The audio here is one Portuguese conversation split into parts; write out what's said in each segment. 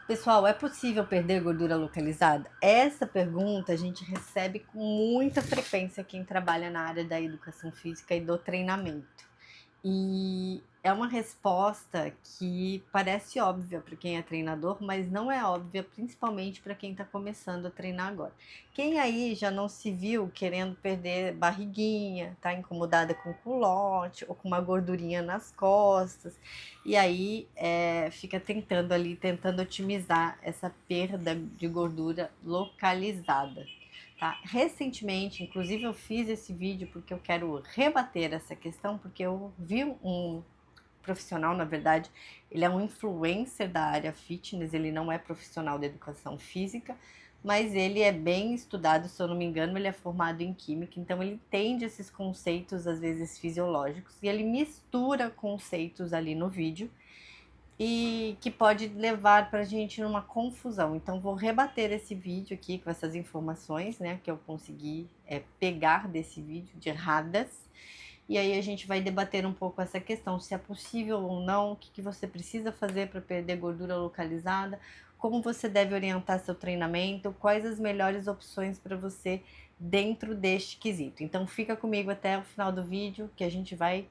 Pessoal, é possível perder gordura localizada? Essa pergunta a gente recebe com muita frequência quem trabalha na área da educação física e do treinamento. E é uma resposta que parece óbvia para quem é treinador, mas não é óbvia, principalmente para quem está começando a treinar agora. Quem aí já não se viu querendo perder barriguinha, tá incomodada com culote ou com uma gordurinha nas costas, e aí fica tentando ali, tentando otimizar essa perda de gordura localizada. Tá? Recentemente, inclusive, eu fiz esse vídeo porque eu quero rebater essa questão, porque eu vi um profissional, na verdade, ele é um influencer da área fitness, ele não é profissional de educação física, mas ele é bem estudado, se eu não me engano, ele é formado em química, então ele entende esses conceitos, às vezes fisiológicos, e ele mistura conceitos ali no vídeo e que pode levar para a gente numa confusão. Então, vou rebater esse vídeo aqui com essas informações, né, que eu consegui pegar desse vídeo de erradas. E aí a gente vai debater um pouco essa questão, se é possível ou não, o que você precisa fazer para perder gordura localizada, como você deve orientar seu treinamento, quais as melhores opções para você dentro deste quesito. Então fica comigo até o final do vídeo que a gente vai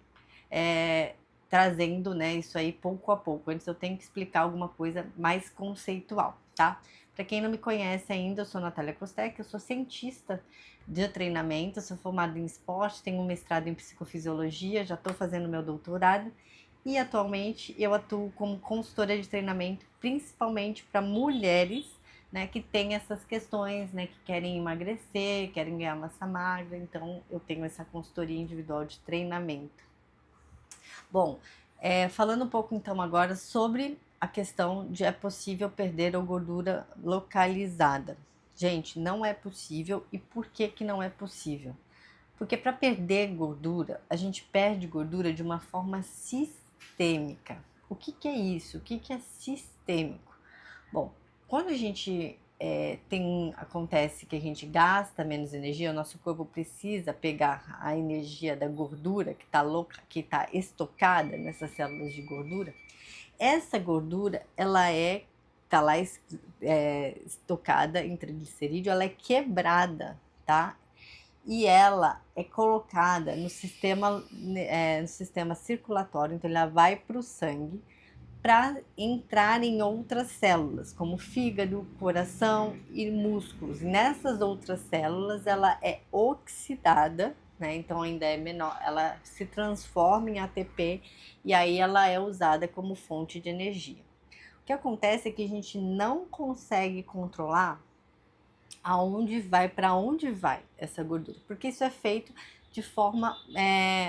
é, trazendo, né, isso aí pouco a pouco. Antes eu tenho que explicar alguma coisa mais conceitual, tá? Para quem não me conhece ainda, eu sou Natália Costec, eu sou cientista de treinamento, sou formada em esporte, tenho um mestrado em psicofisiologia, já estou fazendo meu doutorado e atualmente eu atuo como consultora de treinamento, principalmente para mulheres, né, que têm essas questões, né, que querem emagrecer, querem ganhar massa magra, então eu tenho essa consultoria individual de treinamento. Bom, falando um pouco então agora sobre a questão de é possível perder a gordura localizada. Gente, não é possível. E por que que não é possível? Porque para perder gordura, a gente perde gordura de uma forma sistêmica. O que que é isso? O que que é sistêmico? Bom, quando a gente acontece que a gente gasta menos energia, o nosso corpo precisa pegar a energia da gordura que está estocada nessas células de gordura. Essa gordura, ela tá lá estocada em triglicerídeo, ela é quebrada, tá? E ela é colocada no sistema circulatório, então ela vai para o sangue para entrar em outras células, como fígado, coração e músculos. Nessas outras células, ela é oxidada, né? Então ainda é menor, ela se transforma em ATP e aí ela é usada como fonte de energia. O que acontece é que a gente não consegue controlar para onde vai essa gordura, porque isso é feito de forma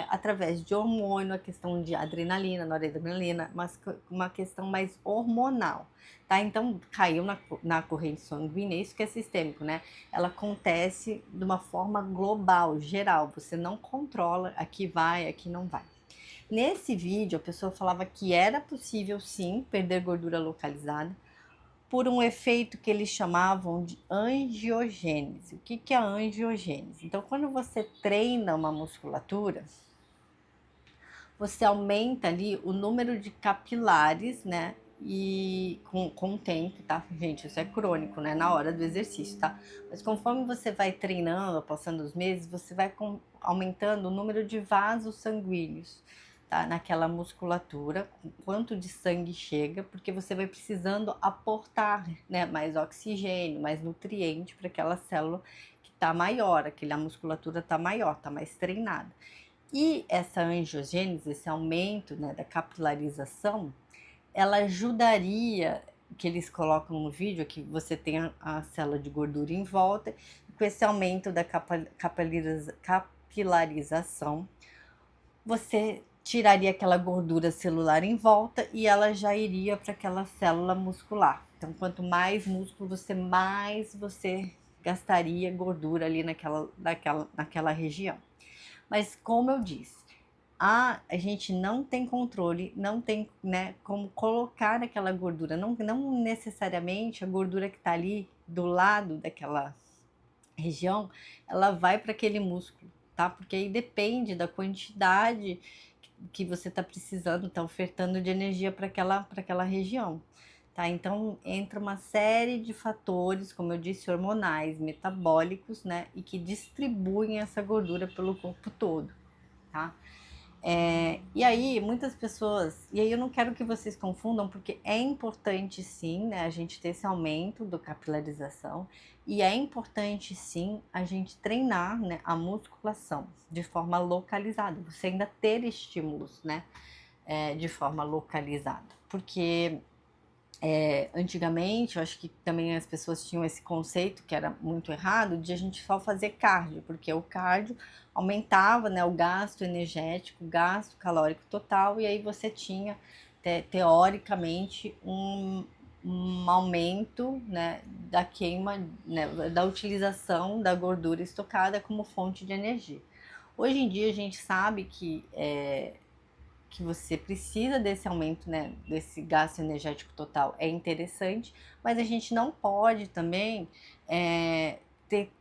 através de hormônio, a questão de adrenalina, noradrenalina, mas uma questão mais hormonal, tá? Então caiu na corrente sanguínea, isso que é sistêmico, né? Ela acontece de uma forma global, geral, você não controla, aqui vai, aqui não vai. Nesse vídeo, a pessoa falava que era possível sim perder gordura localizada, por um efeito que eles chamavam de angiogênese. O que que é a angiogênese? Então, quando você treina uma musculatura, você aumenta ali o número de capilares, né? E com o tempo, tá? Gente, isso é crônico, né? Na hora do exercício, tá? Mas conforme você vai treinando, passando os meses, você vai aumentando o número de vasos sanguíneos, tá? Naquela musculatura, quanto de sangue chega, porque você vai precisando aportar, né? Mais oxigênio, mais nutriente para aquela célula que tá maior, aquela musculatura tá maior, tá mais treinada. E essa angiogênese, esse aumento, né, da capilarização, ela ajudaria, que eles colocam no vídeo, que você tem a célula de gordura em volta, com esse aumento da capilarização, você tiraria aquela gordura celular em volta e ela já iria para aquela célula muscular. Então, quanto mais músculo mais você gastaria gordura ali naquela região. Mas como eu disse, a gente não tem controle, não tem, né, como colocar aquela gordura, não necessariamente a gordura que está ali do lado daquela região, ela vai para aquele músculo, tá? Porque aí depende da quantidade que você está precisando, está ofertando de energia para aquela região. tá? Então entra uma série de fatores, como eu disse, hormonais, metabólicos, né? E que distribuem essa gordura pelo corpo todo, tá? E aí, muitas pessoas, e aí eu não quero que vocês confundam, porque é importante sim, né, a gente ter esse aumento da capilarização, e é importante sim a gente treinar, né, a musculação de forma localizada, você ainda ter estímulos, né, de forma localizada, porque antigamente, eu acho que também as pessoas tinham esse conceito que era muito errado de a gente só fazer cardio, porque o cardio aumentava, né, o gasto energético, o gasto calórico total, e aí você tinha, teoricamente, um aumento, né, da queima, né, da utilização da gordura estocada como fonte de energia. Hoje em dia a gente sabe que você precisa desse aumento, né, desse gasto energético total, é interessante, mas a gente não pode também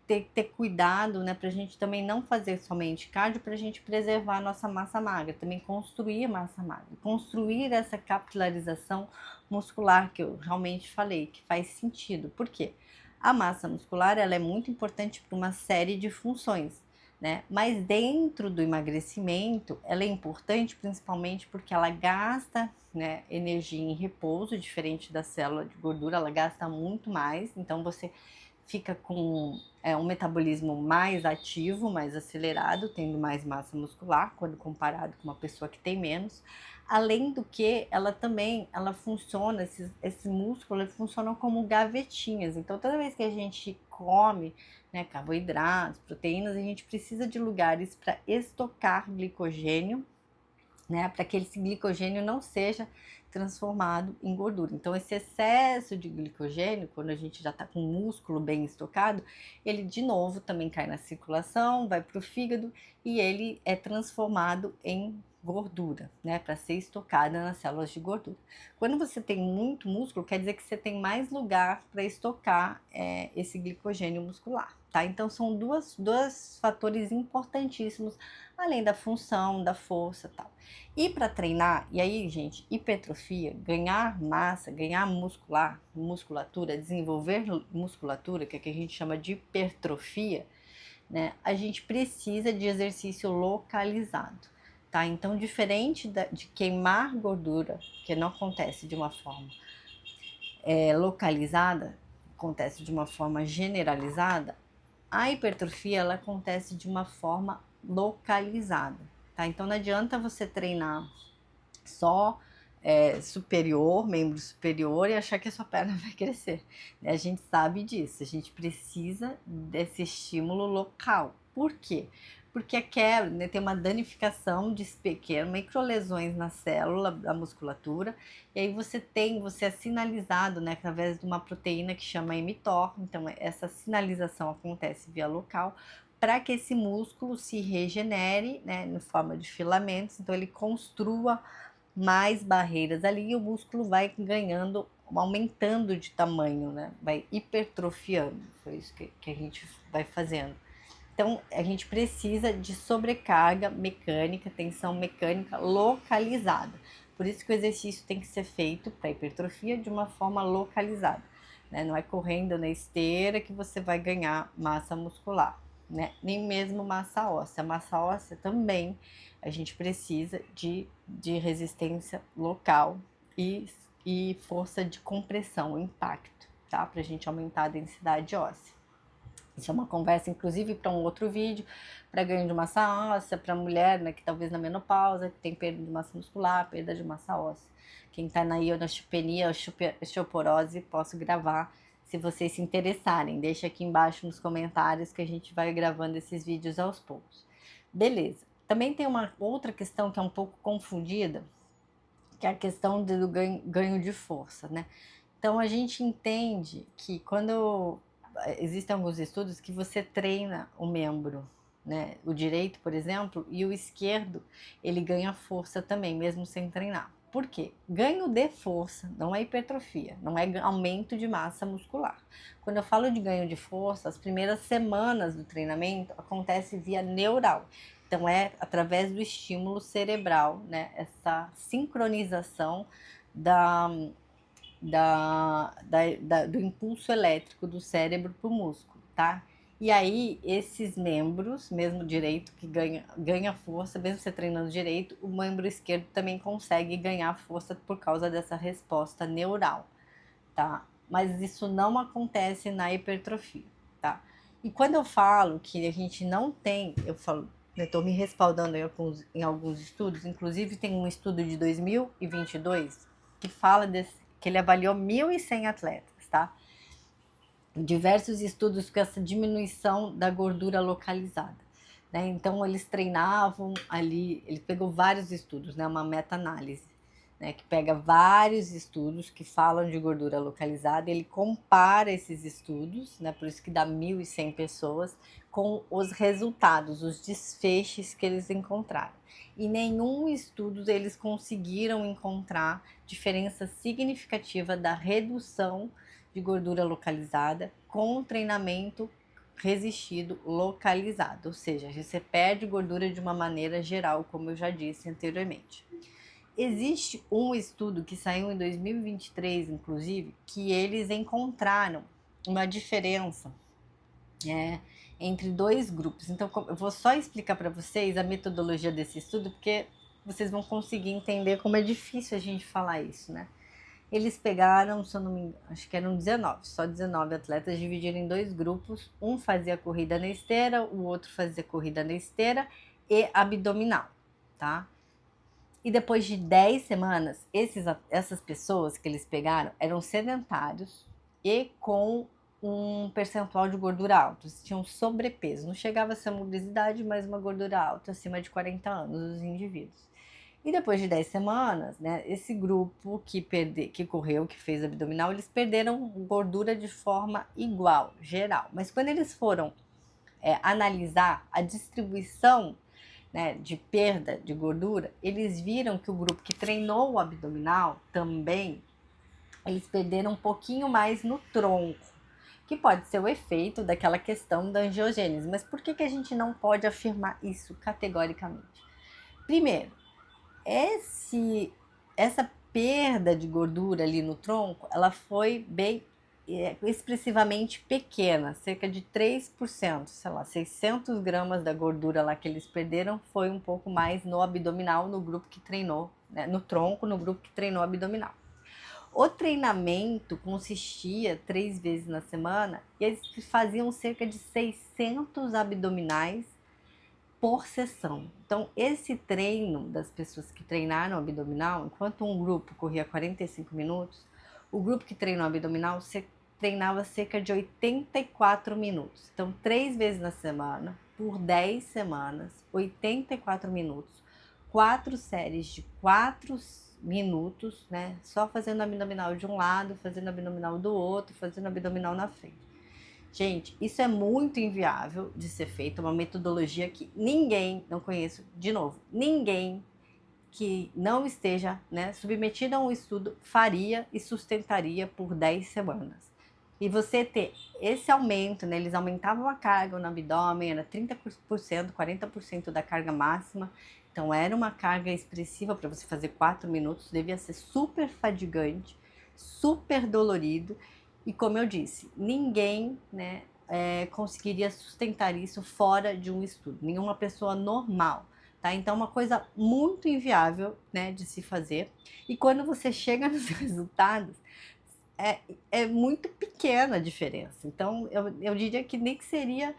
ter cuidado, né, para a gente também não fazer somente cardio, para a gente preservar a nossa massa magra, também construir massa magra, construir essa capilarização muscular que eu realmente falei, que faz sentido. Por quê? A massa muscular ela é muito importante para uma série de funções, né? Mas dentro do emagrecimento, ela é importante principalmente porque ela gasta, né, energia em repouso, diferente da célula de gordura, ela gasta muito mais, então você fica com um metabolismo mais ativo, mais acelerado, tendo mais massa muscular, quando comparado com uma pessoa que tem menos. Além do que, ela funciona, esse músculo, ele funciona como gavetinhas. Então, toda vez que a gente come, né, carboidratos, proteínas, a gente precisa de lugares para estocar glicogênio, né, para que esse glicogênio não seja transformado em gordura. Então, esse excesso de glicogênio, quando a gente já está com o músculo bem estocado, ele de novo também cai na circulação, vai para o fígado e ele é transformado em gordura, né, para ser estocada nas células de gordura. Quando você tem muito músculo, quer dizer que você tem mais lugar para estocar esse glicogênio muscular, tá? Então são dois fatores importantíssimos, além da função, da força, tal. E para treinar, e aí, gente, hipertrofia, ganhar massa, ganhar musculatura, desenvolver musculatura, que é o que a gente chama de hipertrofia, né? A gente precisa de exercício localizado, tá? Então, diferente de queimar gordura, que não acontece de uma forma localizada, acontece de uma forma generalizada, a hipertrofia ela acontece de uma forma localizada, tá? Então não adianta você treinar só superior, membro superior e achar que a sua perna vai crescer. A gente sabe disso, a gente precisa desse estímulo local. Por quê? Porque aquela, né, tem uma danificação de pequenas microlesões na célula da musculatura, e aí você é sinalizado, né, através de uma proteína que chama mTOR. Então essa sinalização acontece via local para que esse músculo se regenere, né, em forma de filamentos, então ele construa mais barreiras ali e o músculo vai ganhando, aumentando de tamanho, né? Vai hipertrofiando. Foi isso que a gente vai fazendo. Então, a gente precisa de sobrecarga mecânica, tensão mecânica localizada. Por isso que o exercício tem que ser feito para hipertrofia de uma forma localizada, né? Não é correndo na esteira que você vai ganhar massa muscular, né? Nem mesmo massa óssea. A massa óssea também a gente precisa de resistência local e força de compressão, impacto, tá? Para a gente aumentar a densidade óssea. Isso é uma conversa, inclusive, para um outro vídeo, para ganho de massa óssea, para mulher, né, que talvez na menopausa, que tem perda de massa muscular, perda de massa óssea. Quem está na ionosteopenia, osteoporose, posso gravar se vocês se interessarem. Deixa aqui embaixo nos comentários que a gente vai gravando esses vídeos aos poucos. Beleza. Também tem uma outra questão que é um pouco confundida, que é a questão do ganho de força, né? Então a gente entende que quando existem alguns estudos que você treina o membro, né? O direito, por exemplo, e o esquerdo, ele ganha força também, mesmo sem treinar. Por quê? Ganho de força não é hipertrofia, não é aumento de massa muscular. Quando eu falo de ganho de força, as primeiras semanas do treinamento acontece via neural. Então é através do estímulo cerebral, né? Essa sincronização do impulso elétrico do cérebro para o músculo, tá? E aí, esses membros, mesmo direito, que ganha força, mesmo você treinando direito, o membro esquerdo também consegue ganhar força por causa dessa resposta neural, tá? Mas isso não acontece na hipertrofia, tá? E quando eu falo que a gente não tem, eu falo, eu estou me respaldando em alguns estudos, inclusive tem um estudo de 2022 que fala que ele avaliou 1.100 atletas, tá? Diversos estudos com essa diminuição da gordura localizada, né? Então eles treinavam ali, ele pegou vários estudos, né? Uma meta-análise, né? Que pega vários estudos que falam de gordura localizada, ele compara esses estudos, né? Por isso que dá 1.100 pessoas, com os resultados, os desfechos que eles encontraram. E nenhum estudo eles conseguiram encontrar diferença significativa da redução de gordura localizada com o treinamento resistido localizado, ou seja, você perde gordura de uma maneira geral, como eu já disse anteriormente. Existe um estudo que saiu em 2023, inclusive, que eles encontraram uma diferença entre dois grupos. Então, eu vou só explicar para vocês a metodologia desse estudo, porque vocês vão conseguir entender como é difícil a gente falar isso, né? Eles pegaram, se eu não me engano, acho que eram 19, só 19 atletas, dividiram em dois grupos. Um fazia corrida na esteira, o outro fazia corrida na esteira e abdominal, tá? E depois de 10 semanas, essas pessoas que eles pegaram eram sedentários e com um percentual de gordura alto. Eles tinham sobrepeso. Não chegava a ser uma obesidade, mas uma gordura alta, acima de 40 anos, os indivíduos. E depois de 10 semanas, né, esse grupo que correu, que fez abdominal, eles perderam gordura de forma igual, geral. Mas quando eles foram analisar a distribuição, né, de perda de gordura, eles viram que o grupo que treinou o abdominal também, eles perderam um pouquinho mais no tronco, que pode ser o efeito daquela questão da angiogênese. Mas por que a gente não pode afirmar isso categoricamente? Primeiro, essa perda de gordura ali no tronco, ela foi bem expressivamente pequena, cerca de 3%, sei lá, 600 gramas da gordura lá que eles perderam foi um pouco mais no abdominal, no grupo que treinou, né, no tronco, no grupo que treinou abdominal. O treinamento consistia 3 vezes na semana e eles faziam cerca de 600 abdominais por sessão. Então, esse treino das pessoas que treinaram abdominal, enquanto um grupo corria 45 minutos, o grupo que treinou abdominal treinava cerca de 84 minutos. Então, 3 vezes na semana, por 10 semanas, 84 minutos, 4 séries de 4 minutos, né? Só fazendo abdominal de um lado, fazendo abdominal do outro, fazendo abdominal na frente. Gente, isso é muito inviável de ser feito, uma metodologia que ninguém, não conheço, de novo, ninguém que não esteja, né, submetido a um estudo faria e sustentaria por 10 semanas. E você ter esse aumento, né, eles aumentavam a carga no abdômen, era 30%, 40% da carga máxima, então era uma carga expressiva para você fazer 4 minutos, devia ser super fadigante, super dolorido. E como eu disse, ninguém, né, conseguiria sustentar isso fora de um estudo, nenhuma pessoa normal, tá? Então, uma coisa muito inviável, né, de se fazer. E quando você chega nos resultados, é muito pequena a diferença. Então, eu diria que nem que seria...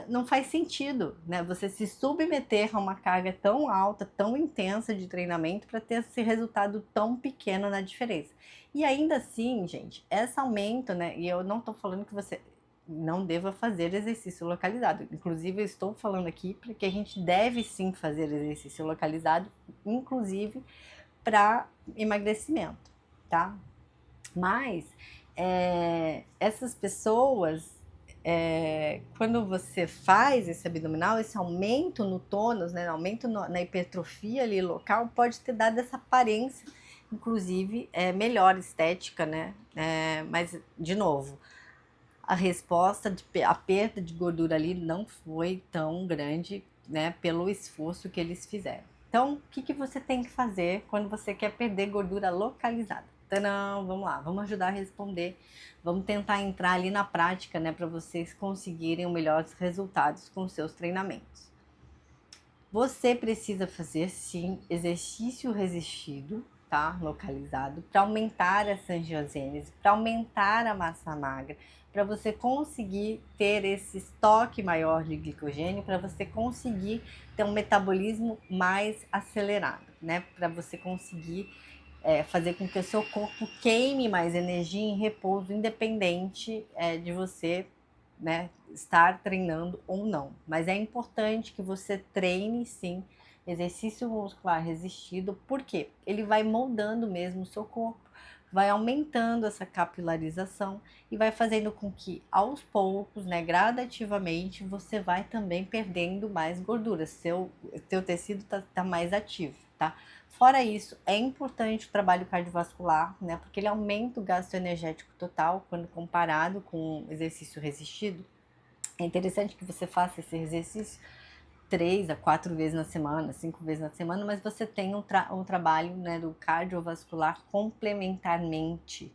não faz sentido, né? Você se submeter a uma carga tão alta, tão intensa de treinamento para ter esse resultado tão pequeno na diferença. E ainda assim, gente, esse aumento, né? E eu não estou falando que você não deva fazer exercício localizado. Inclusive, eu estou falando aqui porque a gente deve sim fazer exercício localizado, inclusive para emagrecimento, tá? Mas essas pessoas, quando você faz esse abdominal, esse aumento no tônus, né, aumento na hipertrofia ali local, pode ter dado essa aparência, inclusive melhor estética, né? Mas, de novo, a resposta, a perda de gordura ali não foi tão grande, né, pelo esforço que eles fizeram, Então, o que você tem que fazer quando você quer perder gordura localizada? Tadã, vamos lá, vamos ajudar a responder. Vamos tentar entrar ali na prática, né, para vocês conseguirem os melhores resultados com seus treinamentos. Você precisa fazer, sim, exercício resistido, tá? Localizado, para aumentar essa angiogênese, para aumentar a massa magra, para você conseguir ter esse estoque maior de glicogênio, para você conseguir ter um metabolismo mais acelerado, né? Para você conseguir fazer com que o seu corpo queime mais energia em repouso, independente de você, né, estar treinando ou não. Mas é importante que você treine sim exercício muscular resistido, porque ele vai moldando mesmo o seu corpo, vai aumentando essa capilarização e vai fazendo com que aos poucos, né, gradativamente, você vai também perdendo mais gordura, teu tecido tá mais ativo, tá? Fora isso, é importante o trabalho cardiovascular, né, porque ele aumenta o gasto energético total quando comparado com exercício resistido. É interessante que você faça esse exercício 3 a 4 vezes na semana, 5 vezes na semana, mas você tem um trabalho, né, do cardiovascular complementarmente,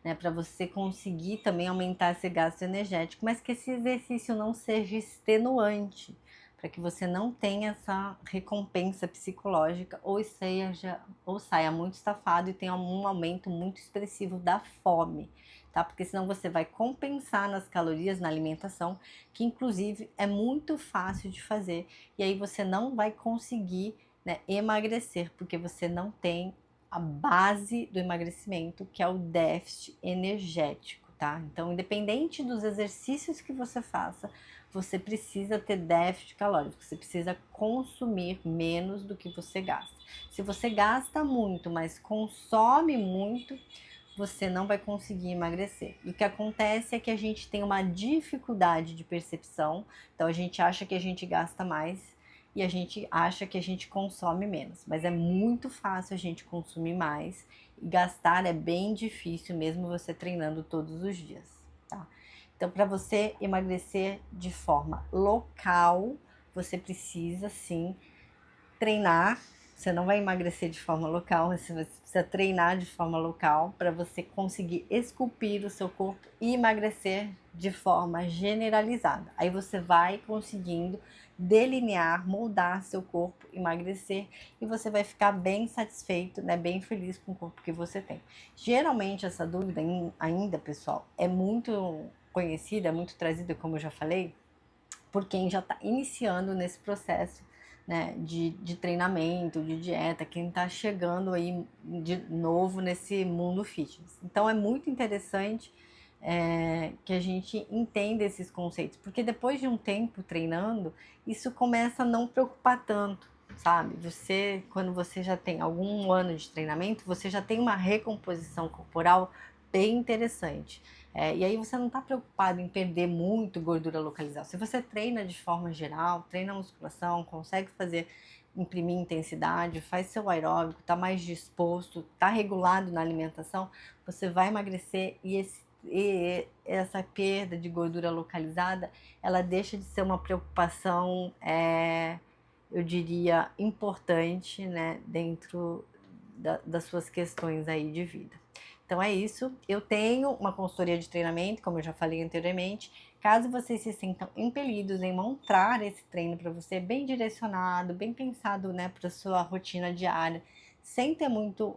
né, para você conseguir também aumentar esse gasto energético, mas que esse exercício não seja extenuante, para que você não tenha essa recompensa psicológica ou saia muito estafado e tenha um aumento muito expressivo da fome, tá? Porque senão você vai compensar nas calorias na alimentação, que inclusive é muito fácil de fazer, e aí você não vai conseguir, né, emagrecer, porque você não tem a base do emagrecimento, que é o déficit energético, tá? Então, independente dos exercícios que você faça, você precisa ter déficit calórico, você precisa consumir menos do que você gasta. Se você gasta muito, mas consome muito, você não vai conseguir emagrecer. E o que acontece é que a gente tem uma dificuldade de percepção, então a gente acha que a gente gasta mais e a gente acha que a gente consome menos, mas é muito fácil a gente consumir mais e gastar é bem difícil mesmo você treinando todos os dias, tá? Então, para você emagrecer de forma local, você precisa sim treinar. Você não vai emagrecer de forma local, você precisa treinar de forma local para você conseguir esculpir o seu corpo e emagrecer de forma generalizada. Aí você vai conseguindo delinear, moldar seu corpo, emagrecer e você vai ficar bem satisfeito, né, bem feliz com o corpo que você tem. Geralmente essa dúvida ainda, pessoal, é muito conhecida, é muito trazida, como eu já falei, por quem já está iniciando nesse processo, né, de treinamento, de dieta, quem está chegando aí de novo nesse mundo fitness. Então é muito interessante que a gente entenda esses conceitos, porque depois de um tempo treinando, isso começa a não preocupar tanto, sabe? Quando você já tem algum ano de treinamento, você já tem uma recomposição corporal bem interessante. E aí você não está preocupado em perder muito gordura localizada. Se você treina de forma geral, treina musculação, consegue imprimir intensidade, faz seu aeróbico, está mais disposto, está regulado na alimentação, você vai emagrecer e essa perda de gordura localizada, ela deixa de ser uma preocupação, eu diria, importante, né, dentro das suas questões aí de vida. Então é isso, eu tenho uma consultoria de treinamento, como eu já falei anteriormente. Caso vocês se sintam impelidos em montar esse treino para você, bem direcionado, bem pensado, né, para sua rotina diária, sem ter muita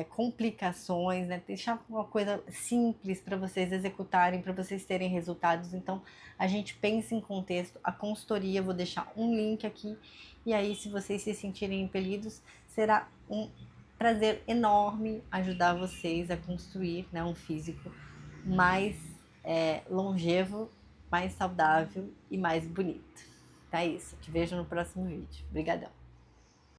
complicações, né? Deixar uma coisa simples para vocês executarem, para vocês terem resultados. Então, a gente pensa em contexto. A consultoria, vou deixar um link aqui. E aí, se vocês se sentirem impelidos, será um prazer enorme ajudar vocês a construir, né, um físico mais longevo, mais saudável e mais bonito. Tá isso. Te vejo no próximo vídeo. Obrigadão.